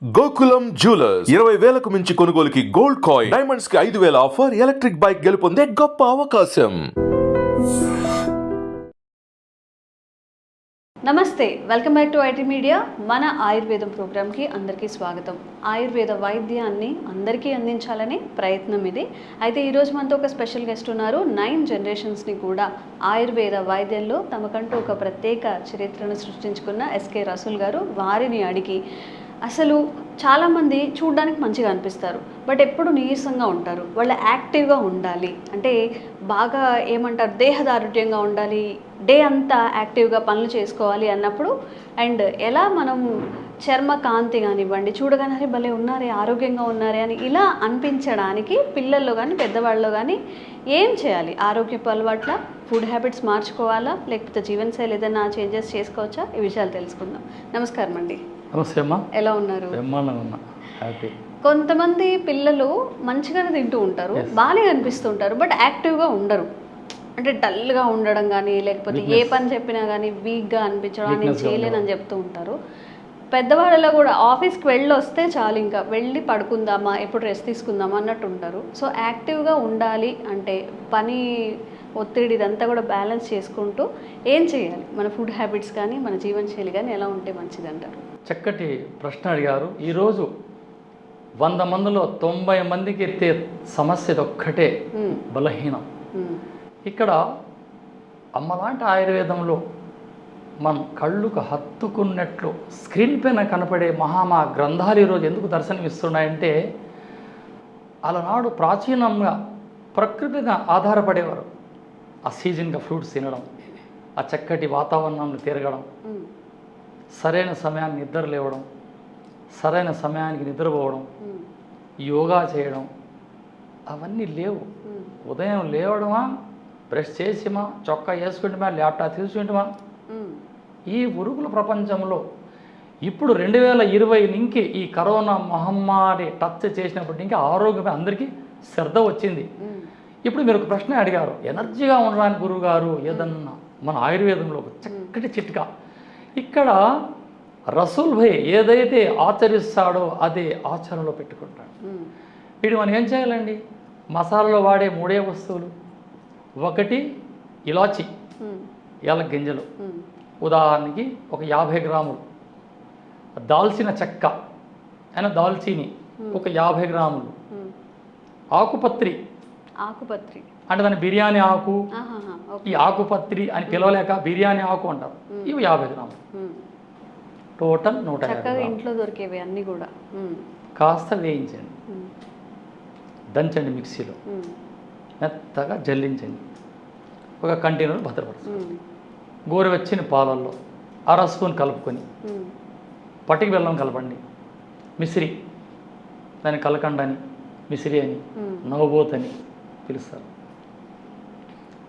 Gokulam jewellers 20,000కు మించి కొనుగోలుకి gold coin, diamonds కి 5,000 ఆఫర్, ఎలక్ట్రిక్ బైక్ గెలుపొందే గొప్ప అవకాశం. నమస్తే, welcome back to IT media. మన ఆయుర్వేదం ప్రోగ్రామ్కి అందరికీ స్వాగతం. ఆయుర్వేద వైద్యాన్ని అందరికీ అందించాలనే ప్రయత్నం ఇది. అయితే ఈరోజు మనతో ఒక స్పెషల్ గెస్ట్ ఉన్నారు. 9 జనరేషన్స్ని కూడా ఆయుర్వేద వైద్యంలో తమకంటూ ఒక ప్రత్యేక చరిత్రను సృష్టించుకున్న ఎస్కే రసూల్ గారు. వారిని అడిగి అసలు చాలామంది చూడడానికి మంచిగా అనిపిస్తారు, బట్ ఎప్పుడు నీరసంగా ఉంటారు. వాళ్ళు యాక్టివ్గా ఉండాలి అంటే బాగా ఏమంటారు, దేహదారుఢ్యంగా ఉండాలి, డే అంతా యాక్టివ్గా పనులు చేసుకోవాలి అన్నప్పుడు అండ్ ఎలా మనం చర్మ కాంతి కానివ్వండి, చూడగానే భలే ఉన్నారే, ఆరోగ్యంగా ఉన్నారే అని ఇలా అనిపించడానికి పిల్లల్లో కానీ పెద్దవాళ్ళలో కానీ ఏం చేయాలి? ఆరోగ్యపు అలవాట్ల, ఫుడ్ హ్యాబిట్స్ మార్చుకోవాలా, లేకపోతే జీవనశైలి ఏదైనా చేంజెస్ చేసుకోవచ్చా? ఈ విషయాలు తెలుసుకుందాం. నమస్కారం అండి. నమస్తే అమ్మా. ఎలా ఉన్నారు? హ్యాపీ. కొంతమంది పిల్లలు మంచిగానే తింటూ ఉంటారు, బాగానే అనిపిస్తుంటారు, బట్ యాక్టివ్గా ఉండరు. అంటే డల్గా ఉండడం కానీ, లేకపోతే ఏ పని చెప్పినా కానీ వీక్గా అనిపించడం, నేను చేయలేనని చెప్తూ ఉంటారు. పెద్దవాళ్ళలో కూడా ఆఫీస్కి వెళ్ళి వస్తే చాలు, ఇంకా వెళ్ళి పడుకుందామా, ఎప్పుడు రెస్ట్ తీసుకుందామా అన్నట్టు ఉంటారు. సో యాక్టివ్గా ఉండాలి అంటే పని ఒత్తిడి ఇదంతా కూడా బ్యాలెన్స్ చేసుకుంటూ ఏం చేయాలి? మన ఫుడ్ హ్యాబిట్స్ కానీ మన జీవనశైలి కానీ ఎలా ఉంటే మంచిది అంటారు? చక్కటి ప్రశ్న అడిగారు. ఈరోజు 100 మందిలో 90 మందికి ఎత్తే సమస్య ఒక్కటే, బలహీనం. ఇక్కడ అమ్మలాంటి ఆయుర్వేదంలో మనం కళ్ళుకు హత్తుకున్నట్లు స్క్రీన్ పైన కనపడే మహామా గ్రంథాలు ఈరోజు ఎందుకు దర్శనమిస్తున్నాయంటే, అలనాడు ప్రాచీనంగా ప్రకృతిగా ఆధారపడేవారు. ఆ సీజన్గా ఫ్రూట్స్ తినడం, ఆ చక్కటి వాతావరణంలో తిరగడం, సరైన సమయానికి నిద్ర లేవడం, సరైన సమయానికి నిద్రపోవడం, యోగా చేయడం, అవన్నీ లేవు. ఉదయం లేవడమా, బ్రష్ చేసిమా, చొక్కా వేసుకుంటామా, ల్యాప్టాప్ తీసుకుంటామా, ఈ ఉరుగుల ప్రపంచంలో ఇప్పుడు 2020 నుంచి ఈ కరోనా మహమ్మారి టచ్ చేసినప్పటి నుంచి ఆరోగ్యమే అందరికీ శ్రద్ధ వచ్చింది. ఇప్పుడు మీరు ఒక ప్రశ్న అడిగారు, ఎనర్జీగా ఉండడానికి గురువు గారు ఏదన్నా మన ఆయుర్వేదంలో ఒక చక్కటి చిట్కా. ఇక్కడ రసూల్ భాయ్ ఏదైతే ఆచరిస్తాడో అదే ఆచరణలో పెట్టుకుంటాడు. వీడు మనం ఏం చేయాలండి? మసాలాలో వాడే 3 వస్తువులు. ఒకటి ఇలాచి, యాలక్ గింజలు, ఉదాహరణకి ఒక 50 గ్రాములు. దాల్చిన చెక్క అయినా దాల్చీని ఒక 50 గ్రాములు. ఆకుపత్రి అంటే దాని బిర్యానీ ఆకు, ఈ ఆకుపత్రి అని పిలవలేక బిర్యానీ ఆకు అంటారు. ఇవి 50 గ్రాములు. టోటల్ 150. ఇంట్లో దొరికేవి అన్నీ కూడా కాస్త వేయించండి, దంచండి, మిక్సీలో మెత్తగా జల్లించండి, ఒక కంటైనర్ భద్రపరచండి. గోరువెచ్చని పాలల్లో 1/2 స్పూన్ కలుపుకొని పటిక బెల్లం కలపండి. మిశ్రి, దాన్ని కలకండ అని, మిశ్రి అని, నవబోత్ అని పిలుస్తారు.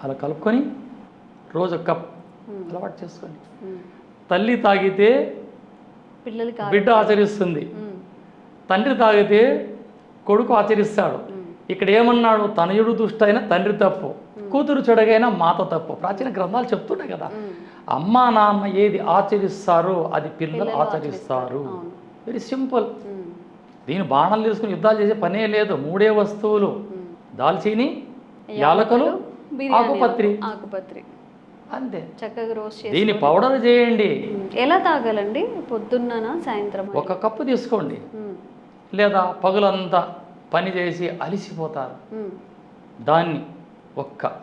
అలా కలుపుకొని రోజు ఒక కప్ అలవాటు చేసుకోండి. తల్లి తాగితే బిడ్డ ఆచరిస్తుంది, తండ్రి తాగితే కొడుకు ఆచరిస్తాడు. ఇక్కడ ఏమన్నాడు? తనయుడు దుష్టైన తండ్రి తప్పు, కూతురు చెడగైనా మాత తప్పు. ప్రాచీన గ్రంథాలు చెప్తున్నాయి కదా. అమ్మా నాన్న ఏది ఆచరిస్తారో అది పిల్లలు ఆచరిస్తారు. Very simple. దీని బాణాలు తీసుకుని యుద్ధాలు చేసే పనే లేదు. 3 వస్తువులు, దాల్చీని, యాలకులు, ఆకుపత్రి, అంతే. చక్కగా రోస్ట్ చేసి దీన్ని పౌడర్ చేయండి. ఎలా తాగాలండి? పొద్దున్న, సాయంత్రం? 1 కప్పు తీసుకోండి. లేదా పగులంతా పని చేసి అలిసిపోతారు, దాన్ని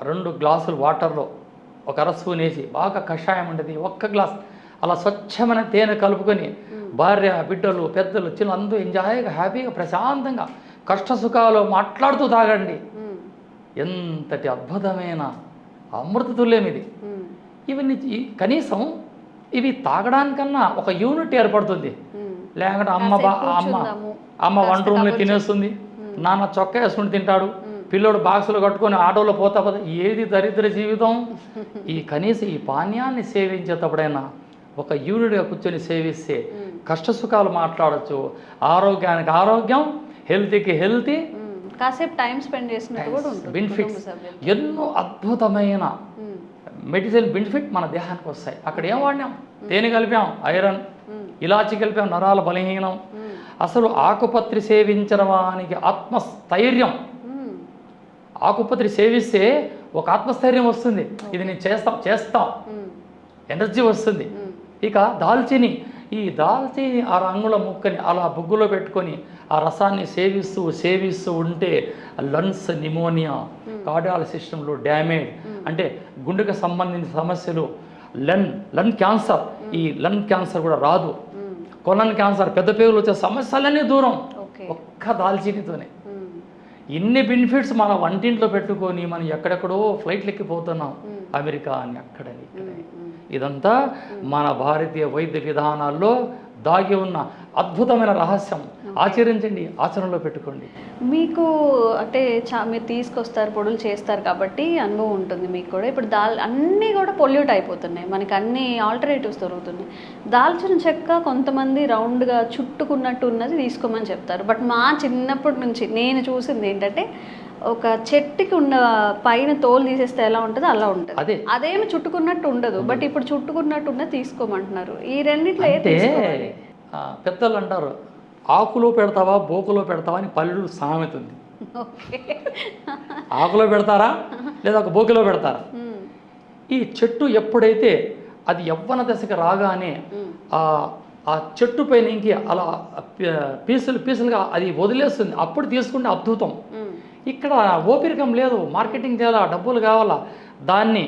2 గ్లాసులు వాటర్లో 1/2 స్పూన్ వేసి బాగా కషాయం ఉండేది 1 గ్లాస్ అలా స్వచ్ఛమైన తేనె కలుపుకొని భార్య, బిడ్డలు, పెద్దలు, చిన్న అందరూ ఎంజాయ్గా, హ్యాపీగా, ప్రశాంతంగా కష్ట సుఖాలు మాట్లాడుతూ తాగండి. ఎంతటి అద్భుతమైన అమృత తుల్యం ఇది. ఇవన్నీ కనీసం ఇవి తాగడానికన్నా ఒక యూనిట్ ఏర్పడుతుంది. లేకుంటే అమ్మ వంట రూమ్లో తినేస్తుంది, నాన్న చొక్కా వేసుకుని తింటాడు, పిల్లోడు బాక్సులు కట్టుకొని ఆటోలో పోతా ఏది దరిద్ర జీవితం. ఈ కనీసం ఈ పానీయాన్ని సేవించేటప్పుడైనా ఒక యూనిట్గా కూర్చొని సేవిస్తే కష్టసుఖాలు మాట్లాడచ్చు. ఆరోగ్యానికి ఆరోగ్యం, హెల్తీకి హెల్తీ, కాసేపు టైం స్పెండ్ చేసినట్టు కూడా ఉంటుంది. బెనిఫిట్స్ ఎన్నో అద్భుతమైన మెడిసిన్ బెనిఫిట్ మన దేహానికి వస్తాయి. అక్కడ ఏం వాడినాం? తేనె కలిపాం, ఐరన్, ఇలాచి కలిపాం, నరాల బలహీనం, అసలు ఆకుపత్రి సేవించిన వానికి ఆత్మస్థైర్యం, ఆకుపత్రి సేవిస్తే ఒక ఆత్మస్థైర్యం వస్తుంది. ఇది నేను చేస్తాం ఎనర్జీ వస్తుంది. ఇక దాల్చిని, ఈ దాల్చిని 6 అంగుళం ముక్కని అలా బుగ్గులో పెట్టుకొని ఆ రసాన్ని సేవిస్తూ ఉంటే లంగ్స్ నిమోనియా, కార్డియాల్ సిస్టంలో డ్యామేజ్ అంటే గుండెకు సంబంధించిన సమస్యలు, లంగ్ క్యాన్సర్, ఈ లంగ్ క్యాన్సర్ కూడా రాదు. కొలన్ క్యాన్సర్, పెద్ద పేగులు వచ్చే సమస్యలన్నీ దూరం ఒక్క దాల్చినితోనే. ఇన్ని బెనిఫిట్స్ మన వంటింట్లో పెట్టుకొని మనం ఎక్కడెక్కడో ఫ్లైట్లు ఎక్కిపోతున్నాం, అమెరికా అని అక్కడని ఇక్కడని. ఇదంతా మన భారతీయ వైద్య విధానాల్లో దాగి ఉన్న అద్భుతమైన రహస్యం. ఆచరించండి, ఆచరణలో పెట్టుకోండి. మీకు అంటే మీరు తీసుకొస్తారు, పొడులు చేస్తారు కాబట్టి అనుభవం ఉంటుంది మీకు కూడా. ఇప్పుడు అన్నీ కూడా పొల్యూట్ అయిపోతున్నాయి, మనకి అన్ని ఆల్టర్నేటివ్స్ దొరుకుతున్నాయి. దాల్చిన చెక్క కొంతమంది రౌండ్గా చుట్టుకున్నట్టు ఉన్నది తీసుకోమని చెప్తారు. బట్ మా చిన్నప్పటి నుంచి నేను చూసింది ఏంటంటే, ఒక చెట్టుకి ఉన్న పైన తోలు తీసేస్తే ఎలా ఉంటుందో అలా ఉంటుంది, అదేమి చుట్టుకున్నట్టు ఉండదు. బట్ ఇప్పుడు చుట్టుకున్నట్టు ఉన్నది తీసుకోమంటున్నారు. ఈ రెండిట్లో పెద్దలు అంటారు, ఆకులో పెడతావా బోకులో పెడతావా అని పల్లెలు సామెత ఉంది. ఆకులో పెడతారా లేదా ఒక బోకిలో పెడతారా? ఈ చెట్టు ఎప్పుడైతే అది యవ్వన దశకి రాగానే ఆ చెట్టు పైన ఇంకి అలా పీసులుగా అది వదిలేస్తుంది, అప్పుడు తీసుకుంటే అద్భుతం. ఇక్కడ ఓపిరికం లేదు, మార్కెటింగ్ చేయాలా, డబ్బులు కావాలా, దాన్ని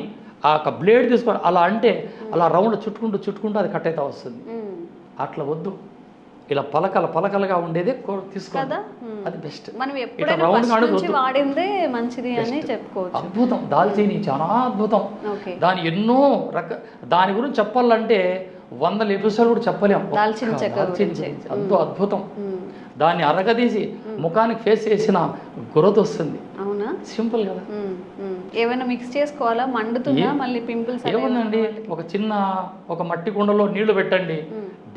ఆ బ్లేడ్ తీసుకొని అలా అంటే అలా రౌండ్ చుట్టుకుంటూ అది కట్ అయితే వస్తుంది. అట్లా వద్దు, ఇలా పలకలుగా ఉండేది తీసుకోవాలి, అది బెస్ట్. అద్భుతం, దాల్చిని చాలా అద్భుతం. దాని ఎన్నో దాని గురించి చెప్పాలంటే 100 ఎపిసోడ్లు కూడా చెప్పలేము. ఎంతో అద్భుతం. దాన్ని అరగదీసి ముఖానికి ఫేస్ చేసిన గ్రోత్ వస్తుంది. అవునా? సింపుల్ కదా. ఏమైనా మిక్స్ చేసుకోవాలా? మండుతుందా మళ్ళీ పింపుల్స్? ఏముందండి, ఒక మట్టి కుండలో నీళ్లు పెట్టండి,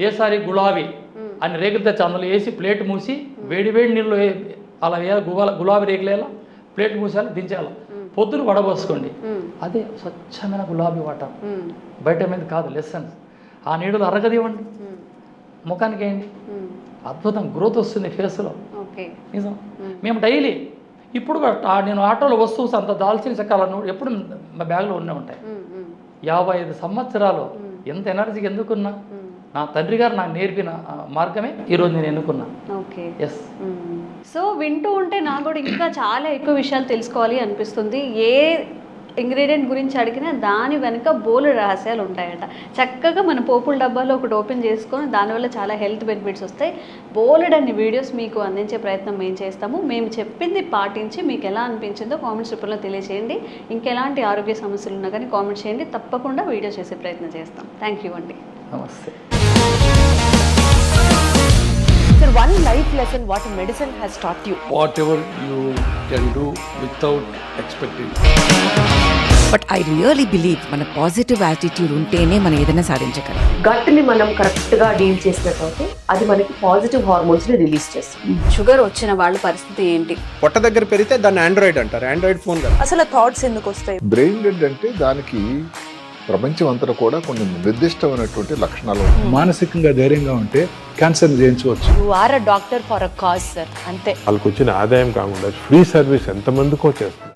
దేశారి గులాబీ అని రేకులు తెచ్చి అందులో వేసి ప్లేట్ మూసి వేడి నీళ్ళు అలా వేయాలి, గులాబీ రేకులు వేయాలి, ప్లేట్ మూసేయాలి, దించేయాలి, పొద్దున వడబోసుకోండి. అదే స్వచ్ఛమైన గులాబీ వాటర్, బయట మీద కాదు, లెసన్స్. ఆ నీళ్ళు అరగదివ్వండి, ముఖానికి వేయండి, అద్భుతం గ్రోత్ వస్తుంది ఫేస్లో. నిజం. మేము డైలీ ఇప్పుడు నేను ఆటోలో వస్తూ అంత దాల్చిన చెక్కాలను ఎప్పుడు మా బ్యాగ్లో ఉంటాయి. 55 సంవత్సరాలు ఎంత ఎనర్జీకి ఎందుకున్నా, నా తండ్రి గారు నాకు నేర్పిన మార్గమే ఈరోజు నేను ఎన్నుకున్నా. ఎస్. సో వింటూ ఉంటే నాకు కూడా ఇంకా చాలా ఎక్కువ విషయాలు తెలుసుకోవాలి అనిపిస్తుంది. ఏ ఇంగ్రీడియంట్ గురించి అడిగినా దాని వెనుక బోలెడు రహస్యాలు ఉంటాయట. చక్కగా మన పోపుల డబ్బాలో ఒకటి ఓపెన్ చేసుకొని దానివల్ల చాలా హెల్త్ బెనిఫిట్స్ వస్తాయి. బోలెడన్ని వీడియోస్ మీకు అందించే ప్రయత్నం మేము చేస్తాము. మేము చెప్పింది పాటించి మీకు ఎలా అనిపించిందో కామెంట్స్ రూపంలో తెలియజేయండి. ఇంకెలాంటి ఆరోగ్య సమస్యలు ఉన్నా కానీ కామెంట్ చేయండి, తప్పకుండా వీడియో చేసే ప్రయత్నం చేస్తాం. థ్యాంక్ యూ అండి. నమస్తే. Sir, one life lesson what medicine has taught you. Whatever you can do without expecting. But I really believe మన పాజిటివ్ యాటిట్యూడ్ ఉంటేనే మనం ఏదైనా సాధించగలం. గట్ని మనం కరెక్ట్గా డీల్ చేసినట్లయితే అది మనకి పాజిటివ్ హార్మోన్స్ని రిలీజ్ చేస్తుంది. షుగర్ వచ్చిన వాళ్ళ పరిస్థితి ఏంటి? పొట్ట దగ్గర పెరిగితే దాన్ని ఆండ్రాయిడ్ అంటారు, ఆండ్రాయిడ్ ఫోన్ కదా. అసలు థాట్స్ ఎందుకు వస్తాయి? బ్రెయిన్ డెడ్ అంటే దానికి ప్రపంచం అంతా కూడా కొన్ని నిర్దిష్టమైనటువంటి లక్షణాలు. మానసికంగా ధైర్యంగా ఉంటే క్యాన్సర్ జయించవచ్చు. You are a doctor for a cause sir, అంతే. వాళ్ళకి వచ్చిన ఆదాయం కాకుండా ఫ్రీ సర్వీస్ ఎంతమందికో చేస్తుంది.